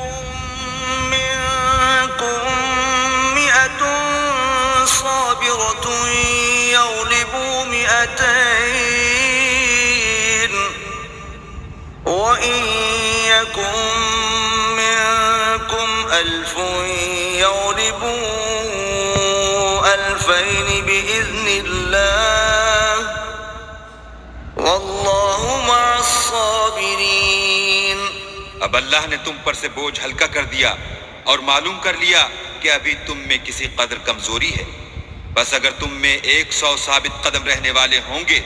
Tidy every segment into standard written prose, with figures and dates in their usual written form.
يكن منكم مئة صابرة يغلبوا مئتين وإن يكن منكم ألف يغلبوا ألفين بإذن الله والله مع الصابرين۔ اب اللہ نے تم پر سے بوجھ ہلکا کر دیا اور معلوم کر لیا کہ ابھی تم میں کسی قدر کمزوری ہے، بس اگر تم میں 100 ثابت قدم رہنے والے ہوں گے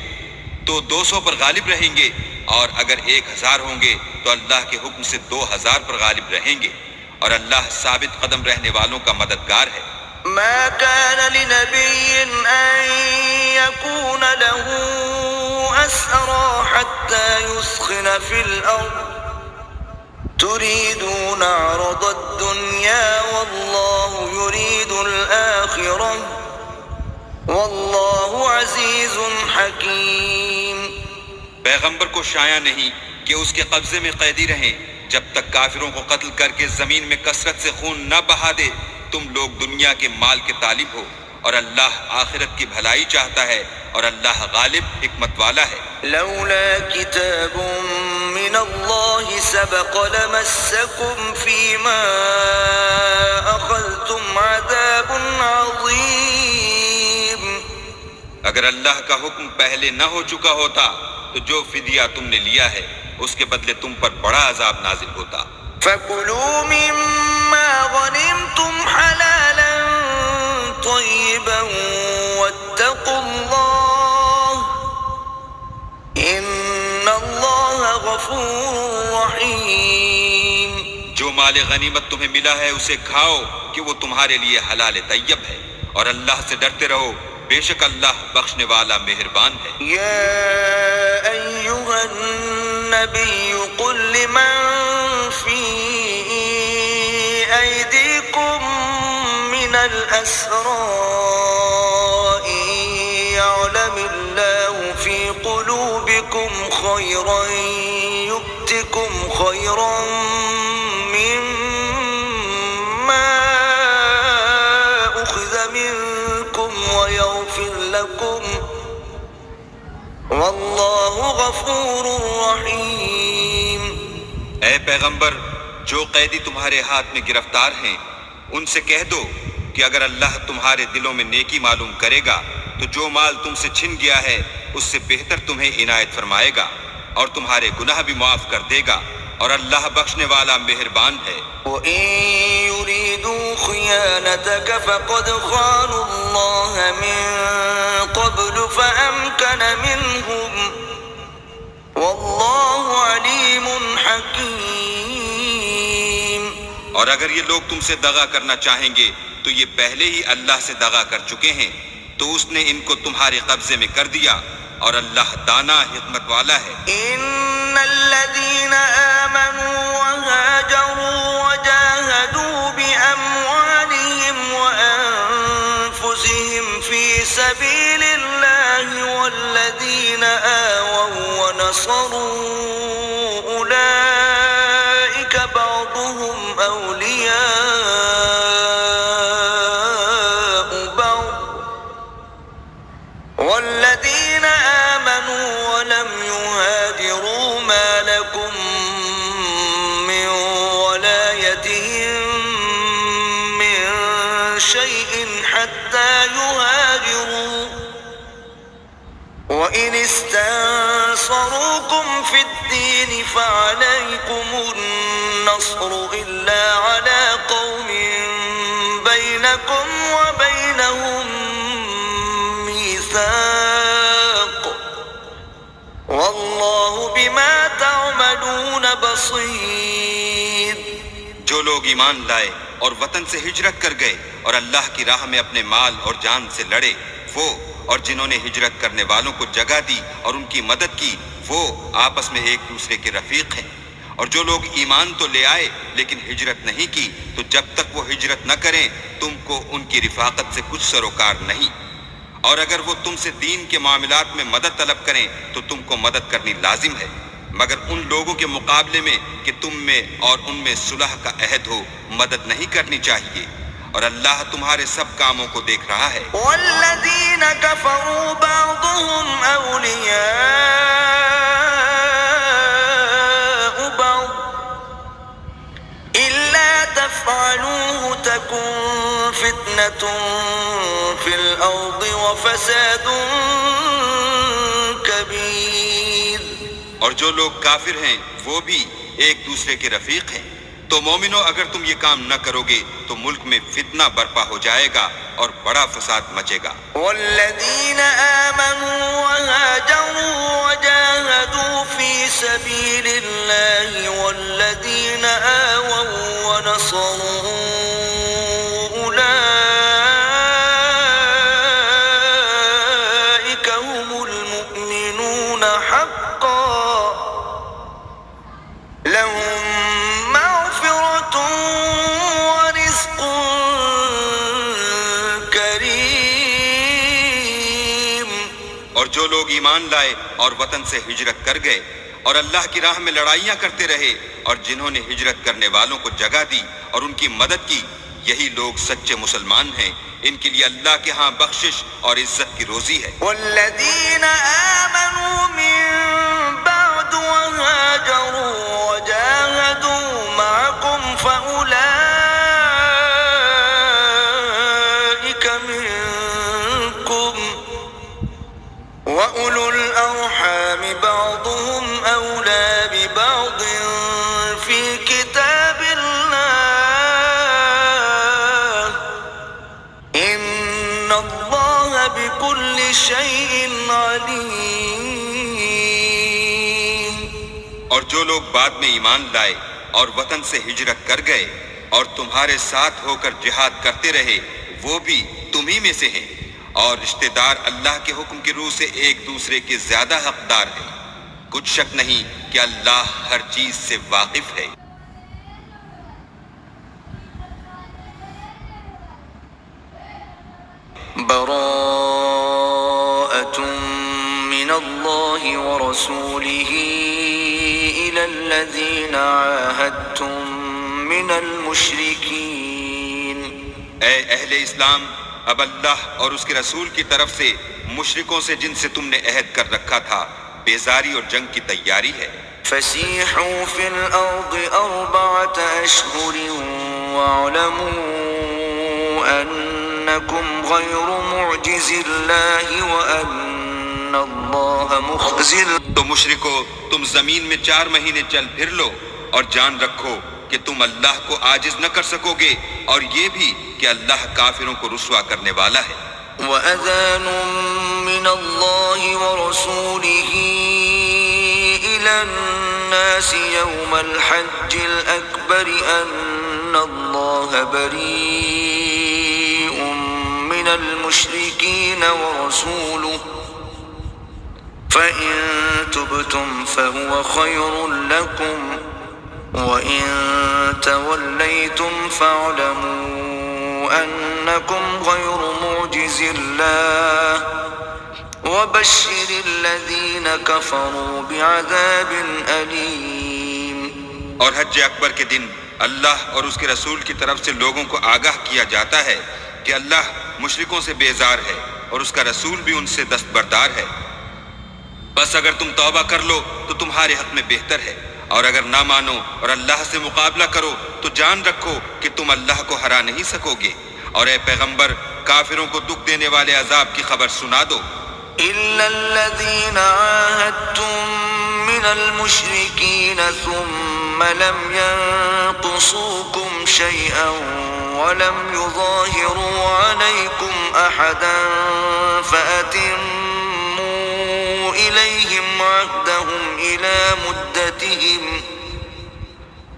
تو 200 پر غالب رہیں گے، اور اگر 1000 ہوں گے تو اللہ کے حکم سے 2000 پر غالب رہیں گے، اور اللہ ثابت قدم رہنے والوں کا مددگار ہے۔ ما كان لنبي أن يكون له أسرى حتى يثخن في الأرض تريدون عرض الدنيا والله يريد الآخرة والله عزيز حكيم۔ پیغمبر کو شایع نہیں کہ اس کے قبضے میں قیدی رہیں جب تک کافروں کو قتل کر کے زمین میں کثرت سے خون نہ بہا دے۔ تم لوگ دنیا کے مال کے طالب ہو اور اللہ آخرت کی بھلائی چاہتا ہے، اور اللہ غالب حکمت والا ہے۔ لولا كتاب من الله سبق لمسكم فيما أخذتم عذاب عظيم۔ اگر اللہ کا حکم پہلے نہ ہو چکا ہوتا تو جو فدیہ تم نے لیا ہے اس کے بدلے تم پر بڑا عذاب نازل ہوتا۔ فَكُلُوا مِمَّا غَنِمْتُمْ حَلَالًا طَيِّبًا وَاتَّقُوا اللَّهَ إِنَّ اللَّهَ غَفُورٌ رَحِيمٌ۔ جو مال غنیمت تمہیں ملا ہے اسے کھاؤ کہ وہ تمہارے لیے حلال طیب ہے، اور اللہ سے ڈرتے رہو، بے شک اللہ بخشنے والا مہربان ہے۔ یا ایھا النبی قل لمن فی ایدیکم من الاسراء یعلم اللہ فی قلوبکم خیرا یؤتکم خیرا مما اخذ منکم ویغفر لکم واللہ غفور رحیم۔ اے پیغمبر، جو قیدی تمہارے ہاتھ میں گرفتار ہیں ان سے کہہ دو کہ اگر اللہ تمہارے دلوں میں نیکی معلوم کرے گا تو جو مال تم سے چھن گیا ہے اس سے بہتر تمہیں عنایت فرمائے گا، اور تمہارے گناہ بھی معاف کر دے گا، اور اللہ بخشنے والا مہربان ہے۔ وَإِن يُرِيدُوا خِيَانَتَكَ فَقَدْ خَانُوا اللَّهَ مِن قَبْلُ فَأَمْكَنَ مِنْهُمْ وَاللَّهُ عَلِيمٌ حَكِيمٌ۔ اور اگر یہ لوگ تم سے دغا کرنا چاہیں گے تو یہ پہلے ہی اللہ سے دغا کر چکے ہیں، تو اس نے ان کو تمہارے قبضے میں کر دیا، اور اللہ دانا حکمت والا ہے۔ إِنَّ الَّذِينَ آمَنُوا وَهَاجَرُوا وَجَاهَدُوا بِأَمْوَالِهِمْ وَأَنفُسِهِمْ فِي سَبِيلِ اللَّهِ وَالَّذِينَ آوَوا وَنَصَرُوا أُولَئِكَ بَعْضُهُمْ أَوْلِيَاءُ بَعْضٍ والذين آمنوا ولم يهاجروا ما لكم من ولايتهم من شيء حتى يهاجروا وإن استنصروكم في الدين فعليكم النصر إلا على قوم بينكم وبينهم واللہ بما تعملون بصیر۔ جو لوگ ایمان لائے اور وطن سے ہجرت کر گئے اور اللہ کی راہ میں اپنے مال اور جان سے لڑے، وہ اور جنہوں نے ہجرت کرنے والوں کو جگہ دی اور ان کی مدد کی، وہ آپس میں ایک دوسرے کے رفیق ہیں۔ اور جو لوگ ایمان تو لے آئے لیکن ہجرت نہیں کی، تو جب تک وہ ہجرت نہ کریں تم کو ان کی رفاقت سے کچھ سروکار نہیں، اور اگر وہ تم سے دین کے معاملات میں مدد طلب کریں تو تم کو مدد کرنی لازم ہے، مگر ان لوگوں کے مقابلے میں کہ تم میں اور ان میں صلح کا عہد ہو مدد نہیں کرنی چاہیے، اور اللہ تمہارے سب کاموں کو دیکھ رہا ہے۔ والذین کفروا بعضهم اولیاء بعض الا تفعلوه تکن فتنة فی الارض وفساد کبیر۔ اور جو لوگ کافر ہیں وہ بھی ایک دوسرے کے رفیق ہیں، تو مومنو اگر تم یہ کام نہ کرو گے تو ملک میں فتنہ برپا ہو جائے گا اور بڑا فساد مچے گا۔ والذین آمنوا وهاجروا وجاهدوا في سبيل الله والذین آووا ونصروا أولئك هم المؤمنون حقا لهم مغفرة ورزق کریم۔ اور جو لوگ ایمان لائے اور وطن سے ہجرت کر گئے اور اللہ کی راہ میں لڑائیاں کرتے رہے اور جنہوں نے ہجرت کرنے والوں کو جگہ دی اور ان کی مدد کی، یہی لوگ سچے مسلمان ہیں، ان کے لیے اللہ کے ہاں بخشش اور عزت کی روزی ہے۔ والذین آمنوا من بعد وهاجروا وجاهدوا معكم فأولئك منكم وأولو الأرحام بعضهم أولى ببعض في كتاب الله إن الله بكل شيء عليم۔ اور جو لوگ بعد میں ایمان لائے اور وطن سے ہجرت کر گئے اور تمہارے ساتھ ہو کر جہاد کرتے رہے وہ بھی تمہیں میں سے ہیں، اور رشتہ دار اللہ کے حکم کی روح سے ایک دوسرے کے زیادہ حقدار ہیں۔ کچھ شک نہیں کہ اللہ ہر چیز سے واقف ہے۔ براءة من الله ورسوله إلى الذين عاهدتم من المشركين۔ اے اہل اسلام، اب اللہ اور اس کے رسول کی طرف سے مشرکوں سے جن سے تم نے عہد کر رکھا تھا بیزاری اور جنگ کی تیاری ہے۔ فسيحوا في الأرض 4 أشهر واعلموا أنكم غير معجز الله وأن الله مخزي۔ تو مشرکو، تم زمین میں 4 مہینے چل پھر لو اور جان رکھو کہ تم اللہ کو عاجز نہ کر سکو گے، اور یہ بھی کہ اللہ کافروں کو رسوا کرنے والا ہے۔ وَأَذَانٌ مِّنَ اللَّهِ وَرَسُولِهِ إِلَى النَّاسِ يَوْمَ الْحَجِّ الْأَكْبَرِ أَنَّ اللَّهَ بَرِيءٌ مِّنَ الْمُشْرِكِينَ وَرَسُولُهُ فَإِن تُبْتُمْ فَهُوَ خَيْرٌ لَّكُمْ وَإِن تَوَلَّيْتُمْ فَاعْلَمُوا أَنَّكُمْ غَيْرُ مُعْجِزِ اللَّهِ وَبَشِّرِ الَّذِينَ كَفَرُوا بِعَذَابٍ أَلِيمٍ۔ اور حج اکبر کے دن اللہ اور اس کے رسول کی طرف سے لوگوں کو آگاہ کیا جاتا ہے کہ اللہ مشرکوں سے بیزار ہے اور اس کا رسول بھی ان سے دستبردار ہے۔ بس اگر تم توبہ کر لو تو تمہارے حق میں بہتر ہے، اور اگر نہ مانو اور اللہ سے مقابلہ کرو تو جان رکھو کہ تم اللہ کو ہرا نہیں سکو گے۔ اور اے پیغمبر، کافروں کو دکھ دینے والے عذاب کی خبر سنا دو۔ إِلَّا الَّذِينَ عَاهَدتُّم مِّنَ الْمُشْرِكِينَ ثُمَّ لَمْ يَنقُصُوكُمْ شَيْئًا وَلَمْ يُظَاهِرُوا عَلَيْكُمْ أَحَدًا فَأَتِمُّوا إِلَيْهِمْ عَهْدَهُمْ إِلَى مُدَّتِهِمْ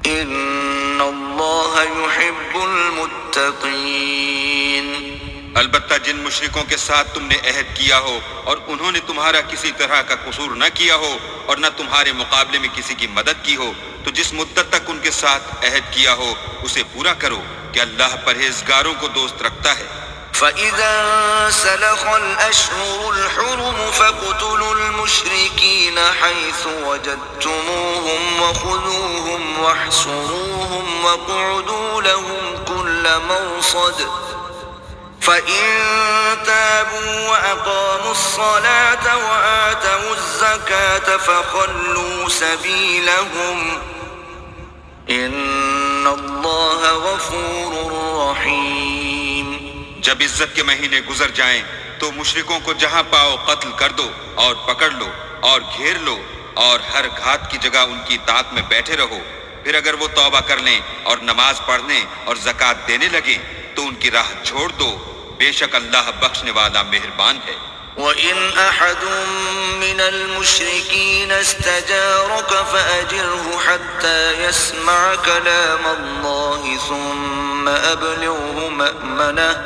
إِنَّ اللَّهَ يُحِبُّ الْمُتَّقِينَ۔ البتہ جن مشرکوں کے ساتھ تم نے عہد کیا ہو اور انہوں نے تمہارا کسی طرح کا قصور نہ کیا ہو اور نہ تمہارے مقابلے میں کسی کی مدد کی ہو، تو جس مدت تک ان کے ساتھ عہد کیا ہو اسے پورا کرو کہ اللہ پرہیزگاروں کو دوست رکھتا ہے۔ فإذا سلخ الأشهر الحرم فاقتلوا المشركين حيث وجدتموهم وخذوهم واحصروهم واقعدوا لهم كل مرصد فإن تابوا وأقاموا الصلاة وآتوا الزكاة فخلوا سبيلهم إن الله غفور رحيم۔ جب عزت کے مہینے گزر جائیں تو مشرکوں کو جہاں پاؤ قتل کر دو اور پکڑ لو اور گھیر لو اور ہر گھات کی جگہ ان کی اطاعت میں بیٹھے رہو۔ پھر اگر وہ توبہ کر لیں اور نماز پڑھنے اور زکوٰۃ دینے لگیں تو ان کی راہ چھوڑ دو، بے شک اللہ بخشنے والا مہربان ہے۔ وَإِنْ أَحَدٌ مِّنَ الْمُشْرِكِينَ اسْتَجَارَكَ فَأَجِرْهُ حَتَّى يَسْمَعَ كَلَامَ اللَّهِ ثُمَّ أَبْلِغْهُ مَأْمَنَهُ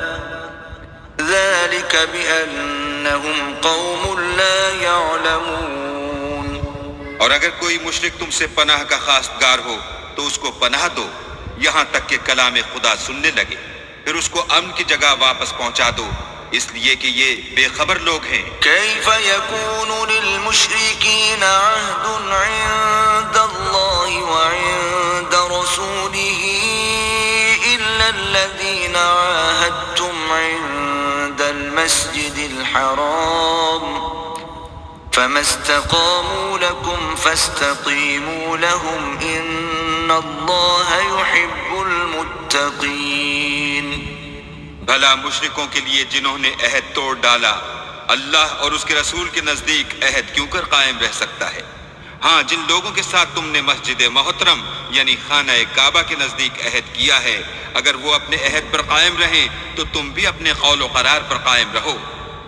ذَلِكَ بِأَنَّهُمْ قَوْمٌ لَا يَعْلَمُونَ۔ اور اگر کوئی مشرک تم سے پناہ کا خواستگار ہو تو اس کو پناہ دو یہاں تک کہ کلام خدا سننے لگے، پھر اس کو امن کی جگہ واپس پہنچا دو، اس لیے کہ یہ بے خبر لوگ ہیں۔ كيف يكون للمشركين عهد عند الله وعند رسوله إلا الذين عاهدتم عند المسجد الحرام فما استقاموا لكم فاستقيموا لهم إن الله يحب المتقين۔ بھلا مشرکوں کے لیے جنہوں نے عہد توڑ ڈالا اللہ اور اس کے رسول کے نزدیک عہد کیوں کر قائم رہ سکتا ہے؟ ہاں، جن لوگوں کے ساتھ تم نے مسجد محترم یعنی خانہ کعبہ کے نزدیک عہد کیا ہے، اگر وہ اپنے عہد پر قائم رہیں تو تم بھی اپنے قول و قرار پر قائم رہو،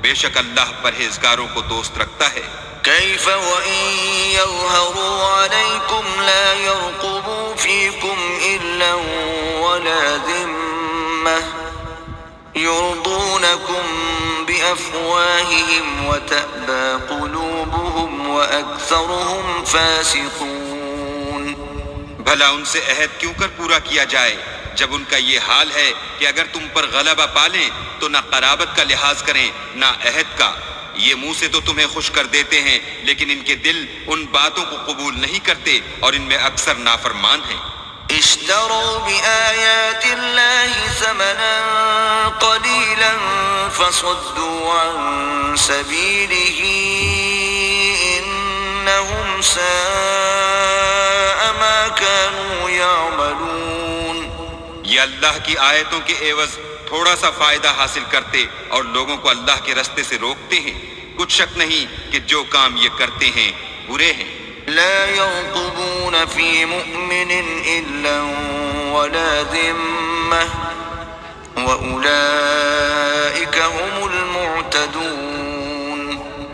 بے شک اللہ پرہیزگاروں کو دوست رکھتا ہے۔ كيف وإن يظهروا عليكم لا يرقبوا فيكم إلا ولا ذمة يرضونكم بأفواههم وتأبى قلوبهم وأكثرهم فاسقون۔ بھلا ان سے عہد کیوں کر پورا کیا جائے جب ان کا یہ حال ہے کہ اگر تم پر غلبہ پالیں تو نہ قرابت کا لحاظ کریں نہ عہد کا، یہ منہ سے تو تمہیں خوش کر دیتے ہیں لیکن ان کے دل ان باتوں کو قبول نہیں کرتے اور ان میں اکثر نافرمان ہیں۔ اشتروا بآيات الله ثمنا قليلا فصدوا عن سبيله إنهم ساء ما كانوا يعملون۔ یہ اللہ کی آیتوں کے عوض تھوڑا سا فائدہ حاصل کرتے اور لوگوں کو اللہ کے رستے سے روکتے ہیں، کچھ شک نہیں کہ جو کام یہ کرتے ہیں برے ہیں۔ لا يرقبون في مؤمن إلا ولا ذمة وأولئك هم المعتدون۔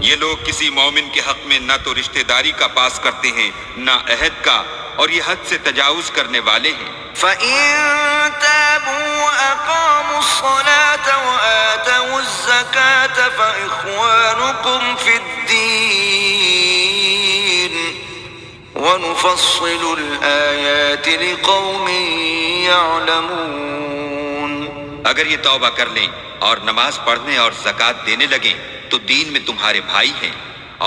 یہ لوگ کسی مومن کے حق میں نہ تو رشتہ داری کا پاس کرتے ہیں نہ عہد کا، اور یہ حد سے تجاوز کرنے والے ہیں۔ فَإِن تَابُوا وَأَقَامُوا الصَّلَاةَ وَآتَوُا الزَّكَاةَ فَإِخْوَانُكُمْ فِي الدِّينِ وَنُفَصِّلُ الْآيَاتِ لِقَوْمٍ يَعْلَمُونَ۔ اگر یہ توبہ کر لیں اور نماز پڑھنے اور زکوٰۃ دینے لگیں تو دین میں تمہارے بھائی ہیں،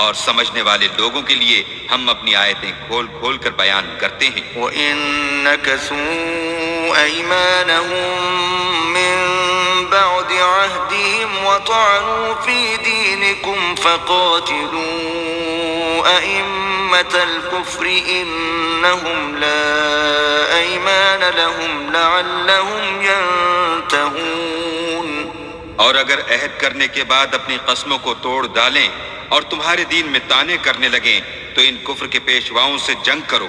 اور سمجھنے والے لوگوں کے لیے ہم اپنی آیتیں کھول کھول کر بیان کرتے ہیں۔ وَإِن نَكَثُوا أَيْمَانَهُم مِّن بَعْدِ عَهْدِهِمْ وَطَعَنُوا فِي دِينِكُمْ فَقَاتِلُوا أَئِمَّةَ الْكُفْرِ إِنَّهُمْ لَا أَيْمَانَ لَهُمْ لَعَلَّهُمْ يَنتَهُونَ۔ اور اگر عہد کرنے کے بعد اپنی قسموں کو توڑ ڈالیں اور تمہارے دین میں طعنے کرنے لگیں تو ان کفر کے پیشواؤں سے جنگ کرو،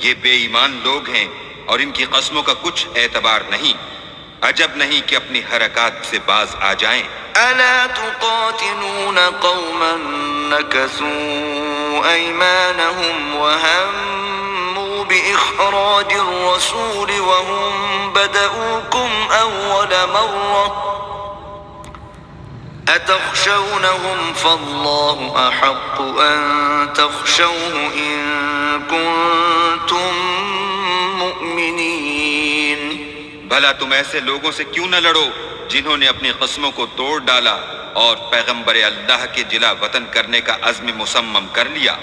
یہ بے ایمان لوگ ہیں اور ان کی قسموں کا کچھ اعتبار نہیں، عجب نہیں کہ اپنی حرکات سے باز آ جائیں۔ ألا تقاتلون قوما نكثوا أيمانهم وهموا بإخراج الرسول وهم بدؤوكم أول مرة أتخشونهم فالله أحق أن تخشوه إن كنتم مؤمنين۔ بھلا تم ایسے لوگوں سے کیوں نہ لڑو جنہوں نے اپنی قسموں کو توڑ ڈالا اور پیغمبر اللہ کے جلا وطن کرنے کا عزم مصمم کر لیا،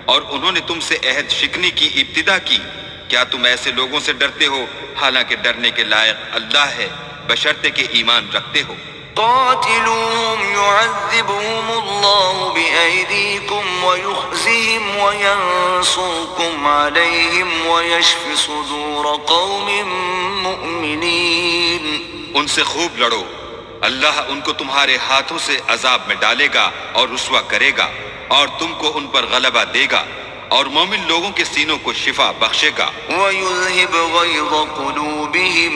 اور انہوں نے تم سے عہد شکنی کی ابتدا کی، کیا تم ایسے لوگوں سے ڈرتے ہو حالانکہ ڈرنے کے لائق اللہ ہے بشرطے کہ ایمان رکھتے ہو؟ قاتلوهم يعذبهم الله بأيديكم ويخزهم وينصركم عليهم ويشف صدور قوم مؤمنين۔ ان سے خوب لڑو، اللہ ان کو تمہارے ہاتھوں سے عذاب میں ڈالے گا اور رسوا کرے گا، اور تم کو ان پر غلبہ دے گا، اور مومن لوگوں کے سینوں کو شفا بخشے گا۔ وَيُذْهِبْ غَيْظَ قُلُوبِهِمْ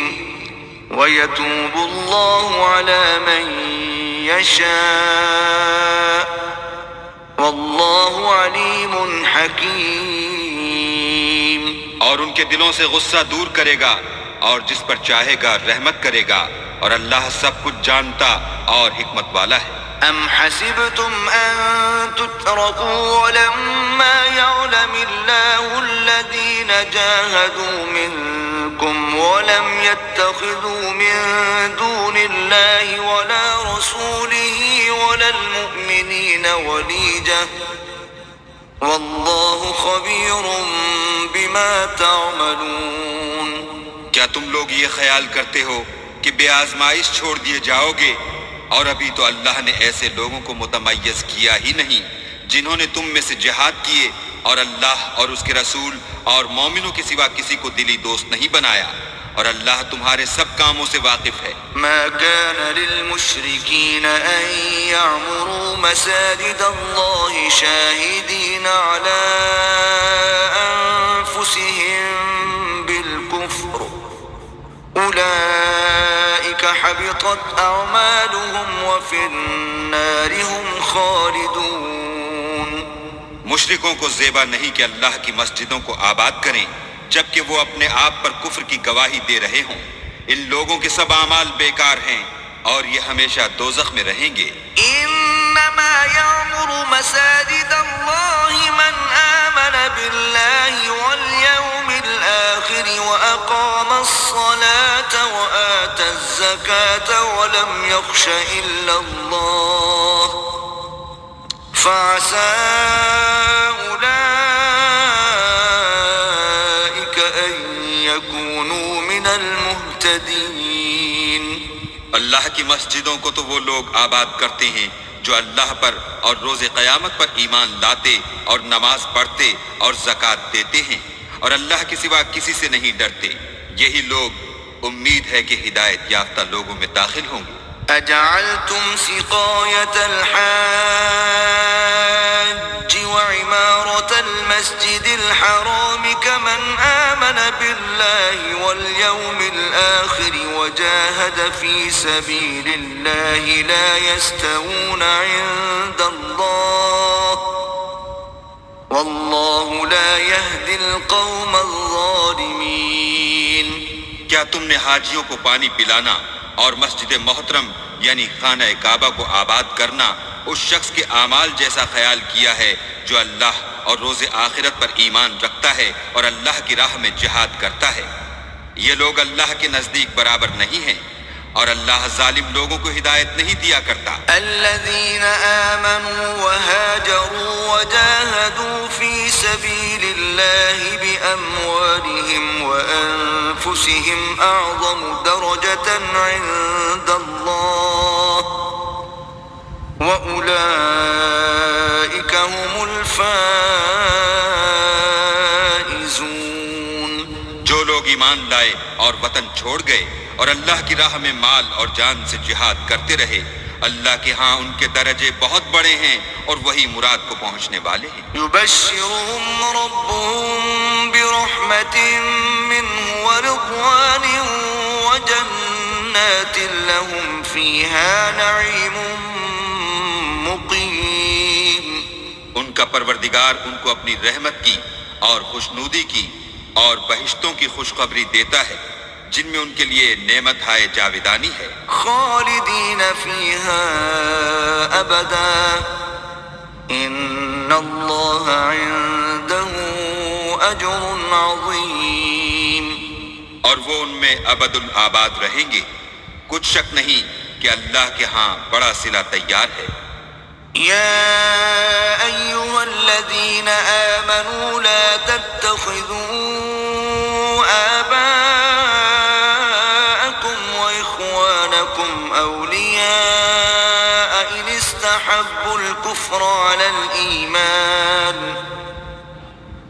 وَيَتُوبُ اللَّهُ عَلَى مَن يَشَاءُ وَاللَّهُ عَلِيمٌ حَكِيمٌ۔ اور ان کے دلوں سے غصہ دور کرے گا، اور جس پر چاہے گا رحمت کرے گا، اور اللہ سب کچھ جانتا اور حکمت والا ہے۔ أَمْ حَسِبْتُمْ أَن تُتْرَكُوا وَلَمَّا يَعْلَمِ اللَّهُ الَّذِينَ جَاهَدُوا مِنكُمْ وَلَمْ يَتَّخِذُوا مِن دُونِ اللَّهِ وَلَا رَسُولِهِ وَلَا الْمُؤْمِنِينَ وَلِيجَةً وَاللَّهُ خَبِيرٌ بِمَا تَعْمَلُونَ۔ کیا تم لوگ یہ خیال کرتے ہو کہ بے آزمائش چھوڑ دیے جاؤ گے؟ اور ابھی تو اللہ نے ایسے لوگوں کو متمیز کیا ہی نہیں جنہوں نے تم میں سے جہاد کیے اور اللہ اور اس کے رسول اور مومنوں کے سوا کسی کو دلی دوست نہیں بنایا، اور اللہ تمہارے سب کاموں سے واقف ہے۔ ما كان للمشركين أن يعمروا مساجد الله شاهدين على أنفسهم بالكفر أولئك حبطت أعمالهم وفي النار هم خالدون۔ مشرکوں کو زیبا نہیں کہ اللہ کی مسجدوں کو آباد کریں جبکہ وہ اپنے آپ پر کفر کی گواہی دے رہے ہوں۔ ان لوگوں کے سب اعمال بیکار ہیں اور یہ ہمیشہ دوزخ میں رہیں گے۔ إنما يعمر مساجد الله من آمن بالله واليوم الآخر وأقام الصلاة وآتى الزكاة ولم يخش إلا الله فعسى أولئك أن يكونوا من المهتدين۔ اللہ کی مسجدوں کو تو وہ لوگ آباد کرتے ہیں جو اللہ پر اور روز قیامت پر ایمان لاتے اور نماز پڑھتے اور زکوٰۃ دیتے ہیں اور اللہ کے سوا کسی سے نہیں ڈرتے، یہی لوگ امید ہے کہ ہدایت یافتہ لوگوں میں داخل ہوں گے۔ أجعلتم سقاية الحاج وعمارة المسجد الحرام كمن آمن بالله واليوم الآخر وجاهد في سبيل الله لا يستوون عند الله والله لا يهدي القوم الظالمين۔ کیا تم نے حاجیوں کو پانی پلانا اور مسجد محترم یعنی خانہ کعبہ کو آباد کرنا اس شخص کے اعمال جیسا خیال کیا ہے جو اللہ اور روز آخرت پر ایمان رکھتا ہے اور اللہ کی راہ میں جہاد کرتا ہے؟ یہ لوگ اللہ کے نزدیک برابر نہیں ہیں اور اللہ ظالم لوگوں کو ہدایت نہیں دیا کرتا۔ الذين آمنوا وهاجروا وجاهدوا في سبيل الله بأموالهم وأنفسهم أعظم درجة عند الله وأولئك هم الفائزون۔ جو لوگ ایمان لائے اور وطن چھوڑ گئے اور اللہ کی راہ میں مال اور جان سے جہاد کرتے رہے، اللہ کے ہاں ان کے درجے بہت بڑے ہیں اور وہی مراد کو پہنچنے والے ہیں۔ يبشرهم ربهم برحمة منه ورضوان وجنات لهم فيها نعيم مقيم۔ ان کا پروردگار ان کو اپنی رحمت کی اور خوشنودی کی اور بہشتوں کی خوشخبری دیتا ہے جن میں ان کے لیے نعمت ہائے جاویدانی ہے۔ خالدین فیہا ابدا ان اللہ عنده اجر عظیم۔ اور وہ ان میں ابد الآباد رہیں گے، کچھ شک نہیں کہ اللہ کے ہاں بڑا صلہ تیار ہے۔ يا أيها الذين آمنوا لا تتخذوا آباءكم وإخوانكم أولياء إن استحبوا الكفر على الإيمان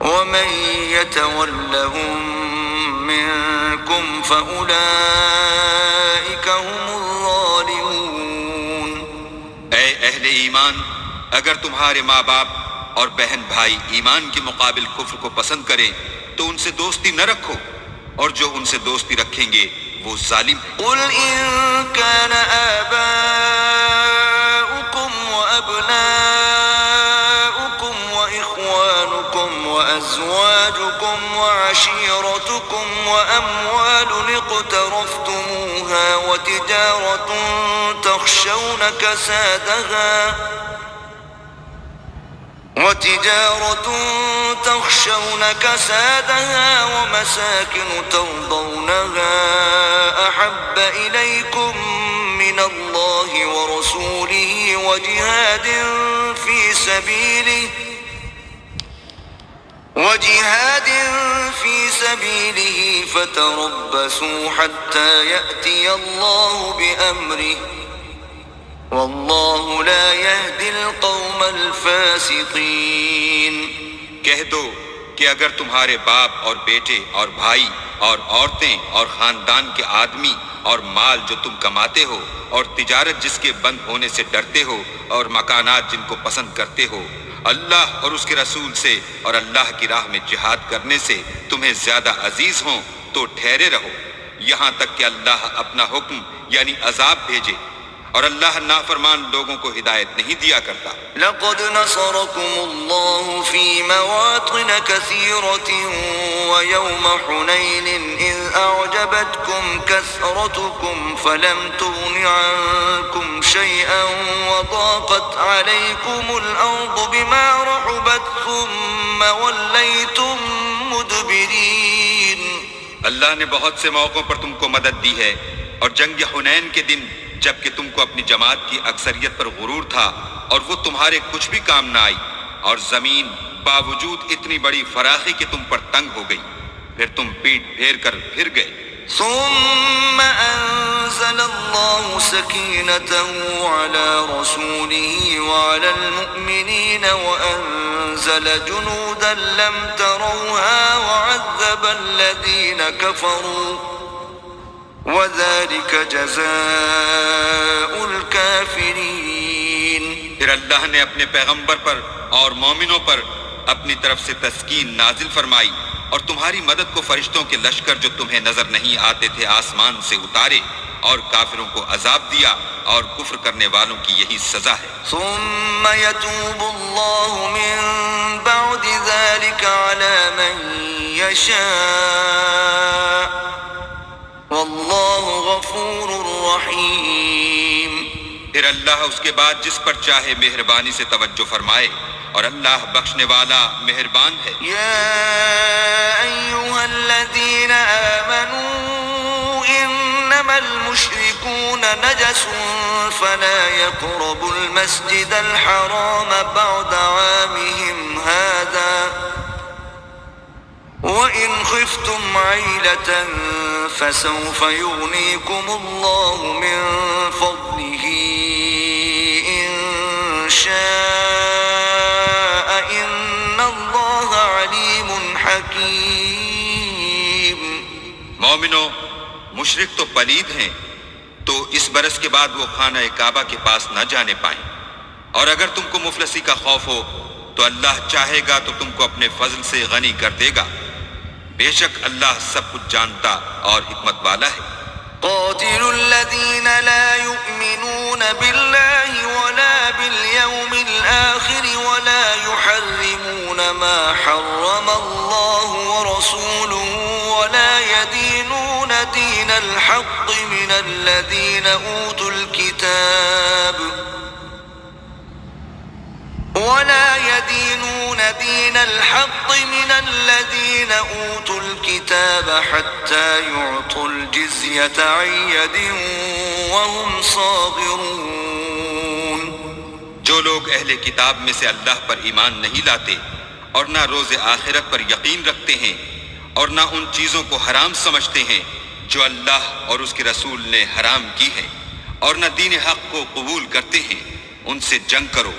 ومن يتولهم منكم فأولئك هم الظالمون۔ اے اہل ایمان، اگر تمہارے ماں باپ اور بہن بھائی ایمان کے مقابل کفر کو پسند کریں تو ان سے دوستی نہ رکھو، اور جو ان سے دوستی رکھیں گے وہ ظالم ہیں۔ قل إن كان آباؤكم وأبناؤكم وإخوانكم وأزواجكم وعشيرتكم وأموال اقترفتموها وتجارة تخشون كسادها ومساكن ترضونها أحب إليكم من الله ورسوله وجهاد في سبيله فتربصوا حتى يأتي الله بأمره واللہ لا يهدی القوم الفاسقین۔ کہہ دو کہ اگر تمہارے باپ اور بیٹے اور بھائی اور عورتیں اور خاندان کے آدمی اور مال جو تم کماتے ہو اور تجارت جس کے بند ہونے سے ڈرتے ہو اور مکانات جن کو پسند کرتے ہو اللہ اور اس کے رسول سے اور اللہ کی راہ میں جہاد کرنے سے تمہیں زیادہ عزیز ہوں تو ٹھہرے رہو یہاں تک کہ اللہ اپنا حکم یعنی عذاب بھیجے، اور اللہ نافرمان لوگوں کو ہدایت نہیں دیا کرتا۔ لقد نصركم الله في مواطن كثيرة ويوم حنين إذ أعجبتكم كثرتكم فلم تغن عنكم شيئا وضاقت عليكم الأرض بما رحبت ثم وليتم مدبرين۔ اللہ نے بہت سے موقعوں پر تم کو مدد دی ہے، اور جنگ حنین کے دن جبکہ تم کو اپنی جماعت کی اکثریت پر غرور تھا اور وہ تمہارے کچھ بھی کام نہ آئی، اور زمین باوجود اتنی بڑی فراخی کہ تم پر تنگ ہو گئی، پھر تم پیٹ پھیر کر پھر گئے۔ ثم أنزل الله سكينته على رسوله وعلى المؤمنين وأنزل جنودا لم تروها وعذب الذين كفروا وَذَلِكَ جَزَاءُ الْكَافِرِينَ۔ پھر اللہ نے اپنے پیغمبر پر اور مومنوں پر اپنی طرف سے تسکین نازل فرمائی اور تمہاری مدد کو فرشتوں کے لشکر جو تمہیں نظر نہیں آتے تھے آسمان سے اتارے، اور کافروں کو عذاب دیا، اور کفر کرنے والوں کی یہی سزا ہے۔ ثم يتوب الله من بعد ذلك على من يشاء واللہ غفور رحیم۔ پھر اللہ اس کے بعد جس پر چاہے مہربانی سے توجہ فرمائے، اور اللہ بخشنے والا مہربان ہے۔ یا ایھا الذین آمنوا انما المشرکون نجس فلا يقربوا المسجد الحرام بعد عامهم هذا وَإِنْ خِفْتُمْ عَيْلَةً فَسَوْفَ يُغْنِيكُمُ اللَّهُ مِنْ فَضْلِهِ إِنْ شَاءَ إِنَّ اللَّهَ عَلِيمٌ حَكِيمٌ۔ مومنو، مشرک تو پلید ہیں، تو اس برس کے بعد وہ خانہ کعبہ کے پاس نہ جانے پائیں، اور اگر تم کو مفلسی کا خوف ہو تو اللہ چاہے گا تو تم کو اپنے فضل سے غنی کر دے گا، بے شک اللہ سب کچھ جانتا اور حکمت والا ہے۔ قاتلوا الذين لا يؤمنون بالله ولا باليوم الآخر ولا يحرمون ما حرم الله ورسوله ولا يدينون دين الحق من الذين أوتوا الكتاب ولا يدينون دين الحق من الذين أوتوا الكتاب حتى يعطوا الجزية عن يد وهم صاغرون. جو لوگ اہل کتاب میں سے اللہ پر ایمان نہیں لاتے اور نہ روز آخرت پر یقین رکھتے ہیں اور نہ ان چیزوں کو حرام سمجھتے ہیں جو اللہ اور اس کے رسول نے حرام کی ہیں اور نہ دین حق کو قبول کرتے ہیں، ان سے جنگ کرو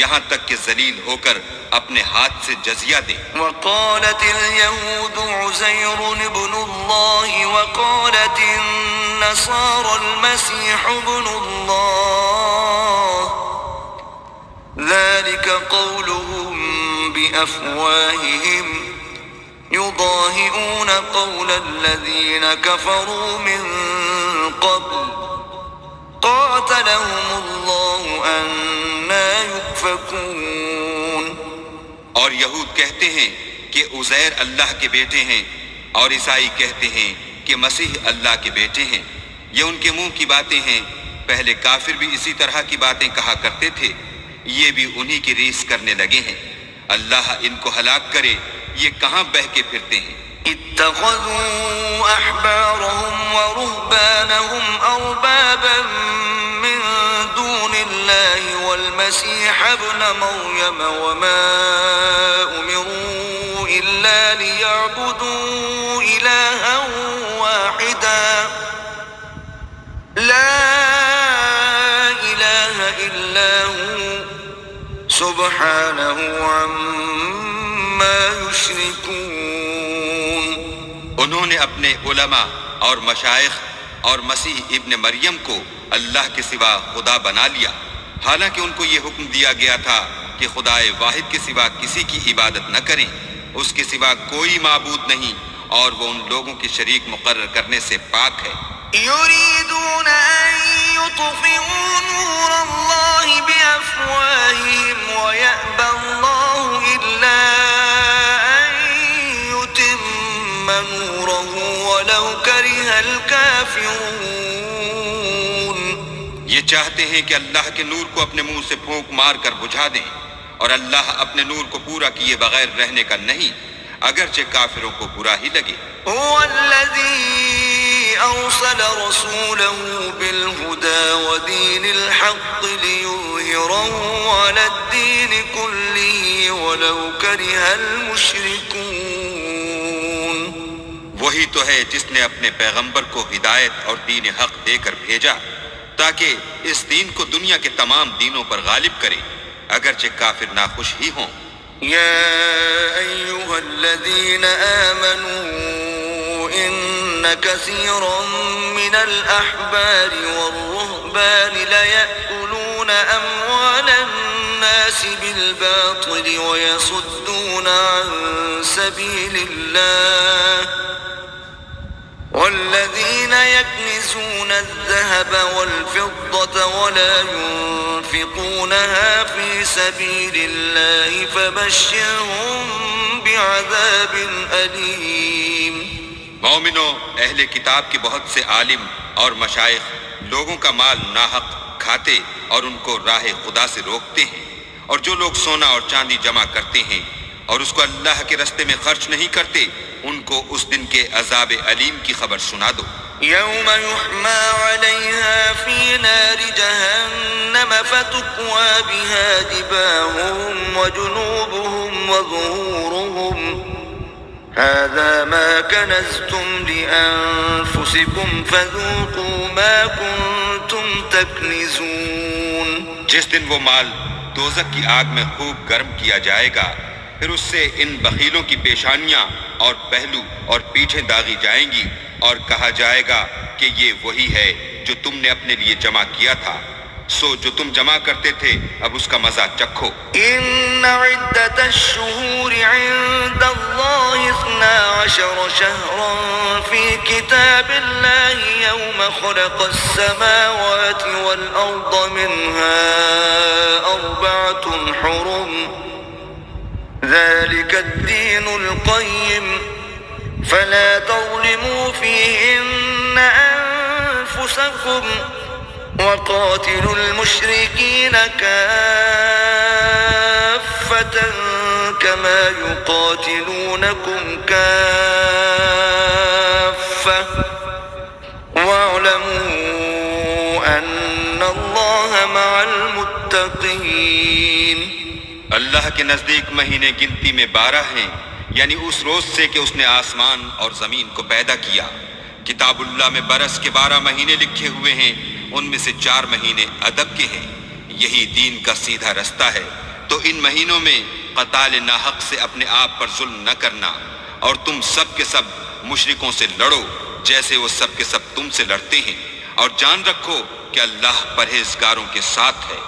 یہاں تک کہ ذلیل ہو کر اپنے ہاتھ سے جزیہ دیں. وقالت اليهود عزير ابن الله وقالت النصارى المسيح ابن الله ذلك قولهم بأفواههم يضاهئون قول الذين كفروا من قبل قاتلهم الله أنا يؤفكون. اور یہود کہتے ہیں کہ عزیر اللہ کے بیٹے ہیں اور عیسائی کہتے ہیں کہ مسیح اللہ کے بیٹے ہیں. یہ ان کے منہ کی باتیں ہیں، پہلے کافر بھی اسی طرح کی باتیں کہا کرتے تھے، یہ بھی انہی کی ریس کرنے لگے ہیں. اللہ ان کو ہلاک کرے، یہ کہاں بہہ کے پھرتے ہیں. اتخذوا أحبارهم ورهبانهم أربابا من دون الله والمسيح ابن مريم وما أمروا إلا ليعبدوا إلها واحدا لا إله إلا هو سبحانه عما يشركون. انہوں نے اپنے علماء اور مشائخ اور مسیح ابن مریم کو اللہ کے سوا خدا بنا لیا، حالانکہ ان کو یہ حکم دیا گیا تھا کہ خدائے واحد کے سوا کسی کی عبادت نہ کریں، اس کے سوا کوئی معبود نہیں اور وہ ان لوگوں کی شریک مقرر کرنے سے پاک ہے. يريدون أن يطفئوا نور الله بأفواههم ويأبى الله إلا أن يتم نوره ولو كره الكافرون. یہ چاہتے ہیں کہ اللہ کے نور کو اپنے منہ سے پھونک مار کر بجھا دیں، اور اللہ اپنے نور کو پورا کیے بغیر رہنے کا نہیں، اگرچہ کافروں کو برا ہی لگے. هو الذي أرسل رسوله بالهدى ودين الحق ليظهره على الدين كله ولو كره المشركون. وہی تو ہے جس نے اپنے پیغمبر کو ہدایت اور دین حق دے کر بھیجا تاکہ اس دین کو دنیا کے تمام دینوں پر غالب کرے، اگرچہ کافر ناخوش ہی ہوں. يا أيها الذين آمنوا إن كثيرا من الأحبار والرهبان ليأكلون أموال الناس بالباطل ويصدون عن سبيل الله والذين يكنزون الذهب والفضة ولا ينفقونها في سبيل الله فبشرهم بعذاب أليم. مومنوں، اہل کتاب کے بہت سے عالم اور مشائخ لوگوں کا مال ناحق کھاتے اور ان کو راہ خدا سے روکتے ہیں، اور جو لوگ سونا اور چاندی جمع کرتے ہیں اور اس کو اللہ کے رستے میں خرچ نہیں کرتے، ان کو اس دن کے عذاب علیم کی خبر سنا دو. يوم يحمى عليها في نار جهنم فتكوى بها جباههم وجنوبهم وظهورهم هذا ما كنزتم لأنفسكم فذوقوا ما كنتم تكنزون. جس دن وہ مال دوزخ کی آگ میں خوب گرم کیا جائے گا، پھر اس سے ان بخیلوں کی پیشانیاں اور پہلو اور پیٹھیں داغی جائیں گی اور کہا جائے گا کہ یہ وہی ہے جو تم نے اپنے لیے جمع کیا تھا، سو جو تم جمع کرتے تھے اب اس کا مزہ چکھو. إن عدة الشهور عند الله 12 شهرا في كتاب الله يوم خلق السماوات والأرض منها 4 حرم ذلك الدين القيم فلا تظلموا فيهن أنفسكم وقاتلوا المشركين كافة كما يقاتلونكم كافة واعلموا أن الله مع المتقين. اللہ کے نزدیک مہینے گنتی میں 12 ہیں، یعنی اس روز سے کہ اس نے آسمان اور زمین کو پیدا کیا. کتاب اللہ میں برس کے 12 مہینے لکھے ہوئے ہیں، ان میں سے 4 مہینے ادب کے ہیں. یہی دین کا سیدھا رستہ ہے. تو ان مہینوں میں قتال ناحق سے اپنے آپ پر ظلم نہ کرنا، اور تم سب کے سب مشرکوں سے لڑو جیسے وہ سب کے سب تم سے لڑتے ہیں، اور جان رکھو کہ اللہ پرہیزگاروں کے ساتھ ہے.